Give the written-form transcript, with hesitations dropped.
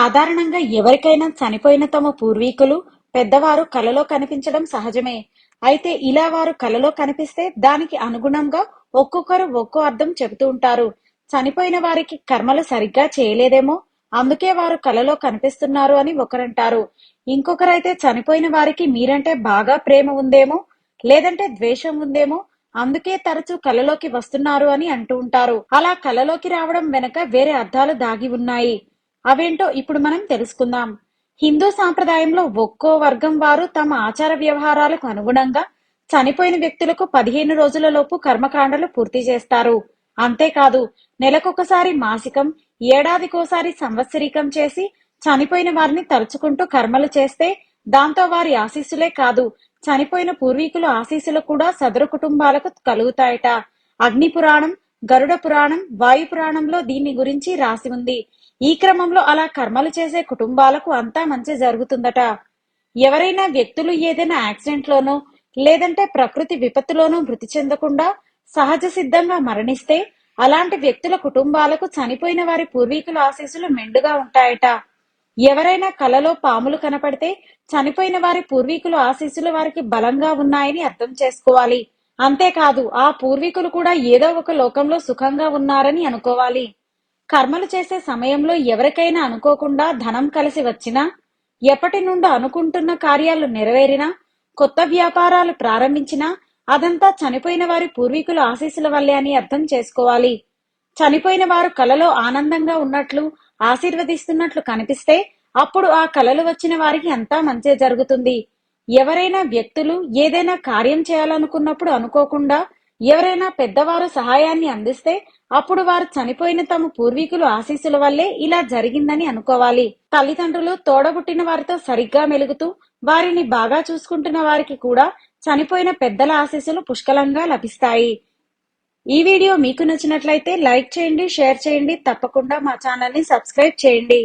సాధారణంగా ఎవరికైనా చనిపోయిన తమ పూర్వీకులు, పెద్దవారు కలలో కనిపించడం సహజమే. అయితే ఇలా వారు కలలో కనిపిస్తే దానికి అనుగుణంగా ఒక్కొక్కరు ఒక్కో అర్థం చెబుతూ ఉంటారు. చనిపోయిన వారికి కర్మలు సరిగ్గా చేయలేదేమో, అందుకే వారు కలలో కనిపిస్తున్నారు అని ఒకరంటారు. ఇంకొకరైతే చనిపోయిన వారికి మీరంటే బాగా ప్రేమ ఉందేమో, లేదంటే ద్వేషం ఉందేమో, అందుకే తరచూ కలలోకి వస్తున్నారు అని అంటూ ఉంటారు. అలా కలలోకి రావడం వెనక వేరే అర్థాలు దాగి ఉన్నాయి. అవేంటో ఇప్పుడు మనం తెలుసుకుందాం. హిందూ సాంప్రదాయంలో ఒక్కో వర్గం వారు తమ ఆచార వ్యవహారాలకు అనుగుణంగా చనిపోయిన వ్యక్తులకు 15 రోజుల లోపు కర్మకాండలు పూర్తి చేస్తారు. అంతేకాదు, నెలకొకసారి మాసికం, ఏడాదికోసారి సంవత్సరీకం చేసి చనిపోయిన వారిని తలుచుకుంటూ కర్మలు చేస్తే దాంతో వారి ఆశీస్సులే కాదు, చనిపోయిన పూర్వీకుల ఆశీస్సులు కూడా సదరు కుటుంబాలకు కలుగుతాయట. అగ్ని పురాణం, గరుడ పురాణం, వాయు పురాణంలో దీని గురించి రాసి ఉంది. ఈ క్రమంలో అలా కర్మలు చేసే కుటుంబాలకు అంతా మంచి జరుగుతుందట. ఎవరైనా వ్యక్తులు ఏదైనా యాక్సిడెంట్ లోనో లేదంటే ప్రకృతి విపత్తులోనో మృతి చెందకుండా సహజ సిద్ధంగా మరణిస్తే అలాంటి వ్యక్తుల కుటుంబాలకు చనిపోయిన వారి పూర్వీకుల ఆశీస్సులు మెండుగా ఉంటాయట. ఎవరైనా కలలో పాములు కనపడితే చనిపోయిన వారి పూర్వీకుల ఆశీస్సులు వారికి బలంగా ఉన్నాయని అర్థం చేసుకోవాలి. అంతేకాదు, ఆ పూర్వీకులు కూడా ఏదో ఒక లోకంలో సుఖంగా ఉన్నారని అనుకోవాలి. కర్మలు చేసే సమయంలో ఎవరికైనా అనుకోకుండా ధనం కలిసి వచ్చినా, ఎప్పటి నుండో అనుకుంటున్న కార్యాలు నెరవేరినా, కొత్త వ్యాపారాలు ప్రారంభించినా అదంతా చనిపోయిన వారి పూర్వీకుల ఆశీస్సుల వల్లే అని అర్థం చేసుకోవాలి. చనిపోయిన వారు కలలో ఆనందంగా ఉన్నట్లు, ఆశీర్వదిస్తున్నట్లు కనిపిస్తే అప్పుడు ఆ కలలు వచ్చిన వారికి అంతా మంచే జరుగుతుంది. ఎవరైనా వ్యక్తులు ఏదైనా కార్యం చేయాలనుకున్నప్పుడు అనుకోకుండా ఎవరైనా పెద్దవారు సహాయాన్ని అందిస్తే అప్పుడు వారు చనిపోయిన తమ పూర్వీకులు ఆశీస్సుల వల్లే ఇలా జరిగిందని అనుకోవాలి. తల్లిదండ్రులు తోడబుట్టిన వారితో సరిగ్గా మెలుగుతూ వారిని బాగా చూసుకుంటున్న వారికి కూడా చనిపోయిన పెద్దల ఆశీస్సులు పుష్కలంగా లభిస్తాయి. ఈ వీడియో మీకు నచ్చినట్లయితే లైక్ చేయండి, షేర్ చేయండి, తప్పకుండా మా ఛానల్ ని సబ్స్క్రైబ్ చేయండి.